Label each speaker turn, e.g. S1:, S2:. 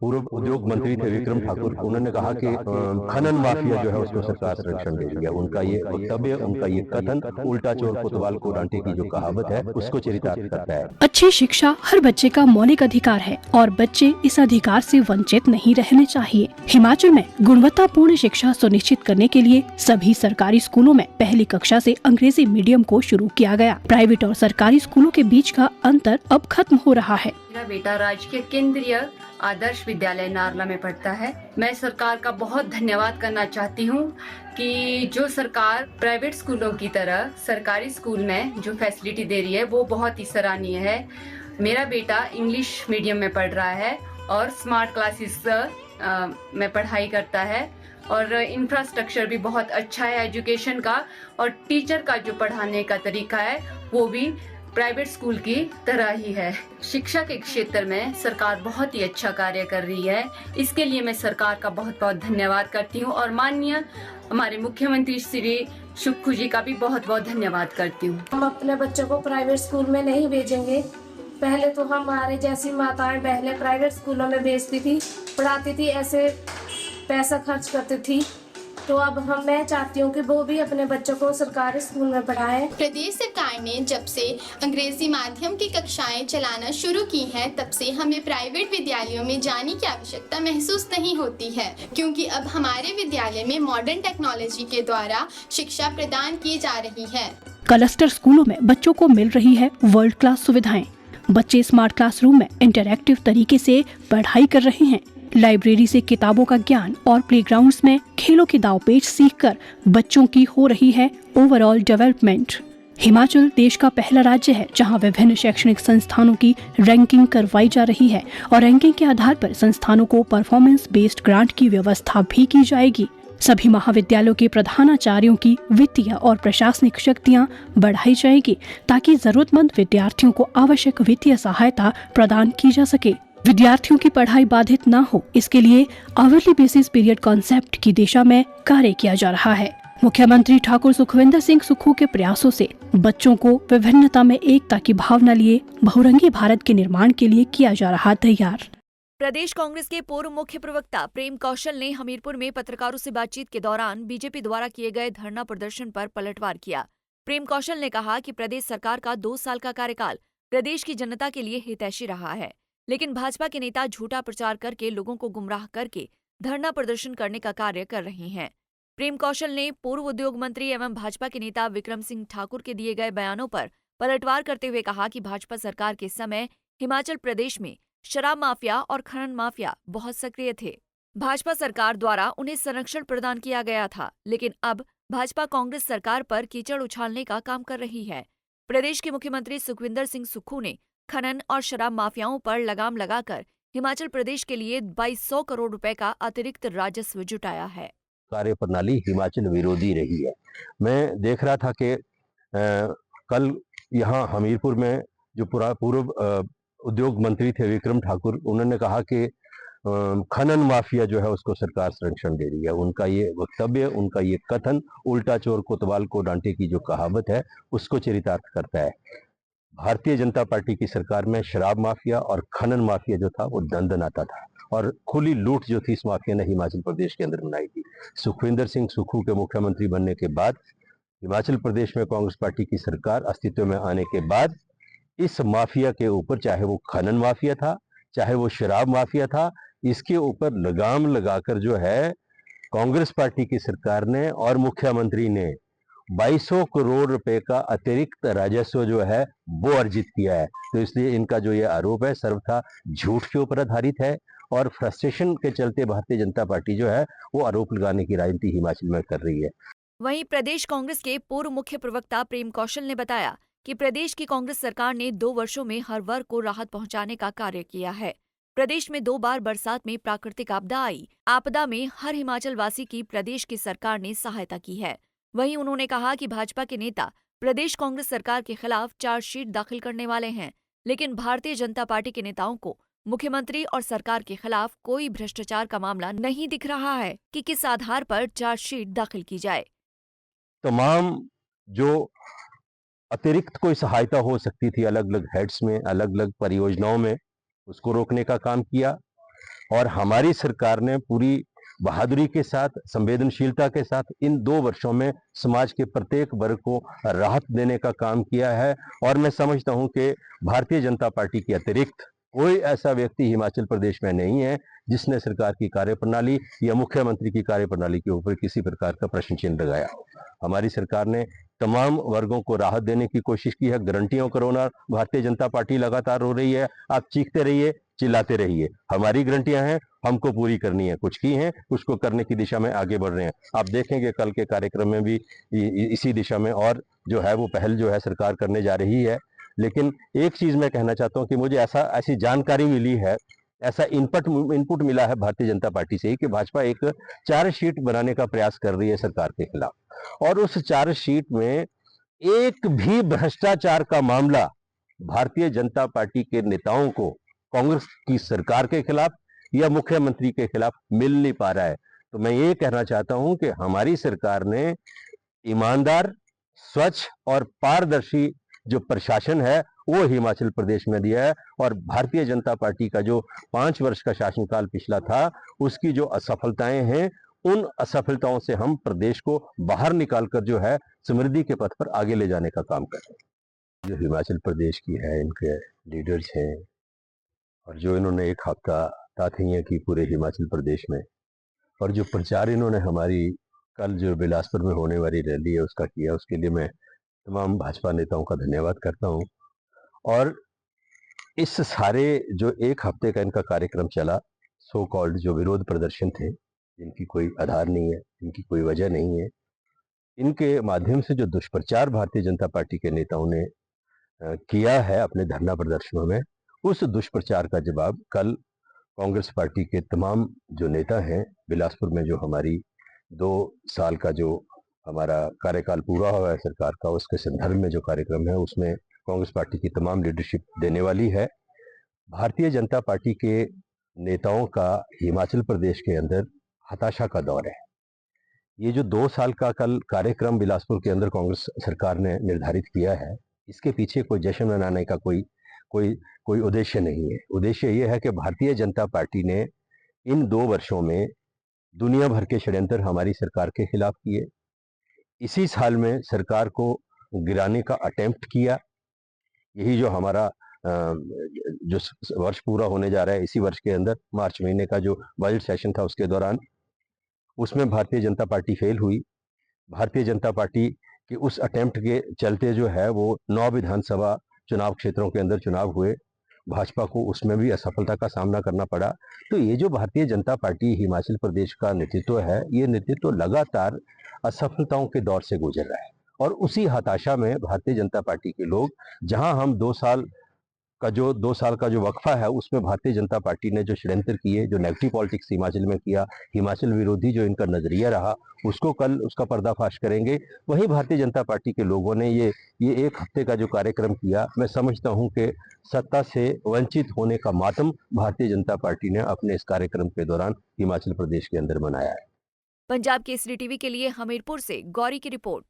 S1: पूर्व उद्योग मंत्री थे विक्रम ठाकुर, उन्होंने कहा कि खनन माफिया जो है उसको सरकार संरक्षण दे रही है। उनका ये वक्तव्य, उनका ये कथन उल्टा चोर कोतवाल को डांटे की जो कहावत है उसको चरितार्थ करता है।
S2: अच्छी शिक्षा हर बच्चे का मौलिक अधिकार है और बच्चे इस अधिकार से वंचित नहीं रहने चाहिए। हिमाचल में गुणवत्तापूर्ण शिक्षा सुनिश्चित करने के लिए सभी सरकारी स्कूलों में पहली कक्षा से अंग्रेजी मीडियम को शुरू किया गया। प्राइवेट और सरकारी स्कूलों के बीच का अंतर अब खत्म हो रहा है।
S3: मेरा बेटा राजकीय केंद्रीय आदर्श विद्यालय नारला में पढ़ता है। मैं सरकार का बहुत धन्यवाद करना चाहती हूँ कि जो सरकार प्राइवेट स्कूलों की तरह सरकारी स्कूल में जो फैसिलिटी दे रही है वो बहुत ही सराहनीय है। मेरा बेटा इंग्लिश मीडियम में पढ़ रहा है और स्मार्ट क्लासेस में पढ़ाई करता है और इंफ्रास्ट्रक्चर भी बहुत अच्छा है एजुकेशन का, और टीचर का जो पढ़ाने का तरीका है वो भी प्राइवेट स्कूल की तरह ही है। शिक्षा के क्षेत्र में सरकार बहुत ही अच्छा कार्य कर रही है। इसके लिए मैं सरकार का बहुत बहुत धन्यवाद करती हूँ और माननीय हमारे मुख्यमंत्री श्री सुक्खू जी का भी बहुत बहुत धन्यवाद करती हूँ।
S4: हम अपने बच्चों को प्राइवेट स्कूल में नहीं भेजेंगे। पहले तो हमारे जैसी माताएं पहले प्राइवेट स्कूलों में भेजती थी, पढ़ाती थी, ऐसे पैसा खर्च करती थी। तो अब मैं चाहती हूँ कि वो भी अपने बच्चों को सरकारी स्कूल में पढ़ाएं।
S5: प्रदेश सरकार ने जब से अंग्रेजी माध्यम की कक्षाएं चलाना शुरू की हैं, तब से हमें प्राइवेट विद्यालयों में जाने की आवश्यकता महसूस नहीं होती है, क्योंकि अब हमारे विद्यालय में मॉडर्न टेक्नोलॉजी के द्वारा शिक्षा प्रदान की जा रही है।
S2: क्लस्टर स्कूलों में बच्चों को मिल रही है वर्ल्ड क्लास सुविधाएं। बच्चे स्मार्ट क्लासरूम में इंटरैक्टिव तरीके से पढ़ाई कर रहे हैं। लाइब्रेरी से किताबों का ज्ञान और प्लेग्राउंड्स में खेलों के दांवपेच सीखकर बच्चों की हो रही है ओवरऑल डेवलपमेंट। हिमाचल देश का पहला राज्य है जहां विभिन्न शैक्षणिक संस्थानों की रैंकिंग करवाई जा रही है और रैंकिंग के आधार पर संस्थानों को परफॉर्मेंस बेस्ड ग्रांट की व्यवस्था भी की जाएगी। सभी महाविद्यालयों के प्रधानाचार्यों की वित्तीय और प्रशासनिक शक्तियां बढ़ाई जाएगी ताकि जरूरतमंद विद्यार्थियों को आवश्यक वित्तीय सहायता प्रदान की जा सके। विद्यार्थियों की पढ़ाई बाधित न हो, इसके लिए आवरली बेसिस पीरियड कॉन्सेप्ट की दिशा में कार्य किया जा रहा है। मुख्यमंत्री ठाकुर सुखविंदर सिंह सुक्खू के प्रयासों से बच्चों को विभिन्नता में एकता की भावना लिए बहुरंगी भारत के निर्माण के लिए किया जा रहा तैयार।
S6: प्रदेश कांग्रेस के पूर्व मुख्य प्रवक्ता प्रेम कौशल ने हमीरपुर में पत्रकारों से बातचीत के दौरान बीजेपी द्वारा किए गए धरना प्रदर्शन पर पलटवार किया। प्रेम कौशल ने कहा कि प्रदेश सरकार का 2 साल का कार्यकाल प्रदेश की जनता के लिए हितैषी रहा है, लेकिन भाजपा के नेता झूठा प्रचार करके लोगों को गुमराह करके धरना प्रदर्शन करने का कार्य कर रहे हैं। प्रेम कौशल ने पूर्व उद्योग मंत्री एवं भाजपा के नेता विक्रम सिंह ठाकुर के दिए गए बयानों पर पलटवार करते हुए कहा कि भाजपा सरकार के समय हिमाचल प्रदेश में शराब माफिया और खनन माफिया बहुत सक्रिय थे। भाजपा सरकार द्वारा उन्हें संरक्षण प्रदान किया गया था, लेकिन अब भाजपा कांग्रेस सरकार पर कीचड़ उछालने का काम कर रही है। प्रदेश के मुख्यमंत्री सुखविंदर सिंह सुक्खू ने खनन और शराब माफियाओं पर लगाम लगाकर हिमाचल प्रदेश के लिए 2200 करोड़ रुपए का अतिरिक्त राजस्व जुटाया है।
S1: कार्य प्रणाली हिमाचल विरोधी रही है। मैं देख रहा था कि कल यहाँ हमीरपुर में जो पूर्व उद्योग मंत्री थे विक्रम ठाकुर, उन्होंने कहा कि खनन माफिया जो है उसको सरकार संरक्षण दे रही है। उनका ये वक्तव्य, उनका ये कथन उल्टा चोर कोतवाल को डांटे की जो कहावत है उसको चरितार्थ करता है। भारतीय जनता पार्टी की सरकार में शराब माफिया और खनन माफिया जो था वो दंदनाता था और खुली लूट जो थी इस माफिया ने हिमाचल प्रदेश के अंदर बनाई थी। सुखविंदर सिंह सुक्खू के मुख्यमंत्री बनने के बाद, हिमाचल प्रदेश में कांग्रेस पार्टी की सरकार अस्तित्व में आने के बाद इस माफिया के ऊपर, चाहे वो खनन माफिया था, चाहे वो शराब माफिया था, इसके ऊपर लगाम लगाकर जो है कांग्रेस पार्टी की सरकार ने और मुख्यमंत्री ने 2200 करोड़ रुपए का अतिरिक्त राजस्व जो है वो अर्जित किया है। तो इसलिए इनका जो ये आरोप है सर्वथा झूठ के ऊपर आधारित है और फ्रस्ट्रेशन के चलते भारतीय जनता पार्टी जो है वो आरोप लगाने की राजनीति हिमाचल में कर रही है।
S6: वहीं प्रदेश कांग्रेस के पूर्व मुख्य प्रवक्ता प्रेम कौशल ने बताया कि प्रदेश की कांग्रेस सरकार ने 2 वर्षों में हर वर्ग को राहत पहुंचाने का कार्य किया है। प्रदेश में 2 बार बरसात में प्राकृतिक आपदा आई। आपदा में हर हिमाचल वासी की प्रदेश की सरकार ने सहायता की है। वहीं उन्होंने कहा कि भाजपा के नेता प्रदेश कांग्रेस सरकार के खिलाफ चार्जशीट दाखिल करने वाले हैं, लेकिन भारतीय जनता पार्टी के नेताओं को मुख्यमंत्री और सरकार के खिलाफ कोई भ्रष्टाचार का मामला नहीं दिख रहा है कि किस आधार पर चार्जशीट दाखिल की जाए।
S1: तमाम जो अतिरिक्त कोई सहायता हो सकती थी अलग अलग हेड्स में, अलग अलग परियोजनाओं में, उसको रोकने का काम किया। और हमारी सरकार ने पूरी बहादुरी के साथ, संवेदनशीलता के साथ इन 2 वर्षों में समाज के प्रत्येक वर्ग को राहत देने का काम किया है। और मैं समझता हूं कि भारतीय जनता पार्टी के अतिरिक्त कोई ऐसा व्यक्ति हिमाचल प्रदेश में नहीं है जिसने सरकार की कार्यप्रणाली या मुख्यमंत्री की कार्यप्रणाली के ऊपर किसी प्रकार का प्रश्न चिन्ह लगाया हो। हमारी सरकार ने तमाम वर्गों को राहत देने की कोशिश की है। गारंटियों कोरोना भारतीय जनता पार्टी लगातार हो रही है। आप चीखते रहिए, चिल्लाते रहिए, हमारी गारंटियां हैं, हमको पूरी करनी है। कुछ की हैं, कुछ को करने की दिशा में आगे बढ़ रहे हैं। आप देखेंगे कल के कार्यक्रम में भी इसी दिशा में और जो है वो पहल जो है सरकार करने जा रही है। लेकिन एक चीज मैं कहना चाहता हूं कि मुझे ऐसी जानकारी मिली है, ऐसा इनपुट मिला है भारतीय जनता पार्टी से कि भाजपा एक चार्जशीट बनाने का प्रयास कर रही है सरकार के खिलाफ, और उस चार्जशीट में एक भी भ्रष्टाचार का मामला भारतीय जनता पार्टी के नेताओं को कांग्रेस की सरकार के खिलाफ या मुख्यमंत्री के खिलाफ मिल नहीं पा रहा है। तो मैं ये कहना चाहता हूं कि हमारी सरकार ने ईमानदार, स्वच्छ और पारदर्शी जो प्रशासन है वो हिमाचल प्रदेश में दिया है। और भारतीय जनता पार्टी का जो 5 वर्ष का शासनकाल पिछला था, उसकी जो असफलताएं हैं, उन असफलताओं से हम प्रदेश को बाहर निकालकर जो है समृद्धि के पथ पर आगे ले जाने का काम कर रहे हैं। जो हिमाचल प्रदेश की है, इनके लीडर्स हैं, और जो इन्होंने एक हफ्ता ताथियां की पूरे हिमाचल प्रदेश में, और जो प्रचार इन्होंने हमारी कल जो बिलासपुर में होने वाली रैली है उसका किया, उसके लिए मैं तमाम भाजपा नेताओं का धन्यवाद करता हूं। और इस सारे जो एक हफ्ते का इनका कार्यक्रम चला, सो कॉल्ड जो विरोध प्रदर्शन थे, जिनकी कोई आधार नहीं है, इनकी कोई वजह नहीं है, इनके माध्यम से जो दुष्प्रचार भारतीय जनता पार्टी के नेताओं ने किया है अपने धरना प्रदर्शनों में, उस दुष्प्रचार का जवाब कल कांग्रेस पार्टी के तमाम जो नेता हैं, बिलासपुर में जो हमारी 2 साल का जो हमारा कार्यकाल पूरा हुआ है सरकार का, उसके संदर्भ में जो कार्यक्रम है उसमें कांग्रेस पार्टी की तमाम लीडरशिप देने वाली है। भारतीय जनता पार्टी के नेताओं का हिमाचल प्रदेश के अंदर हताशा का दौर है। ये जो 2 साल का कल कार्यक्रम बिलासपुर के अंदर कांग्रेस सरकार ने निर्धारित किया है, इसके पीछे कोई जश्न मनाने का कोई उद्देश्य नहीं है। उद्देश्य ये है कि भारतीय जनता पार्टी ने इन 2 वर्षों में दुनिया भर के षड्यंत्र हमारी सरकार के खिलाफ किए। इसी साल में सरकार को गिराने का अटेम्प्ट किया। यही जो हमारा जो वर्ष पूरा होने जा रहा है, इसी वर्ष के अंदर मार्च महीने का जो बजट सेशन था उसके दौरान, उसमें भारतीय जनता पार्टी फेल हुई। भारतीय जनता पार्टी के उस अटेम्प्ट के चलते जो है वो 9 विधानसभा चुनाव क्षेत्रों के अंदर चुनाव हुए, भाजपा को उसमें भी असफलता का सामना करना पड़ा। तो ये जो भारतीय जनता पार्टी हिमाचल प्रदेश का नेतृत्व है, ये नेतृत्व लगातार असफलताओं के दौर से गुजर रहा है। और उसी हताशा में भारतीय जनता पार्टी के लोग, जहां हम 2 साल का जो वक्फा है उसमें भारतीय जनता पार्टी ने जो षड्यंत्र किए, जो नेगेटिव पॉलिटिक्स हिमाचल में किया, हिमाचल विरोधी जो इनका नजरिया रहा, उसको कल उसका पर्दाफाश करेंगे। वहीं भारतीय जनता पार्टी के लोगों ने ये 1 हफ्ते का जो कार्यक्रम किया, मैं समझता हूं कि सत्ता से वंचित होने का मातम भारतीय जनता पार्टी ने अपने इस कार्यक्रम के दौरान हिमाचल प्रदेश के अंदर मनाया है।
S6: पंजाब केसरी टीवी के लिए हमीरपुर से गौरी की रिपोर्ट।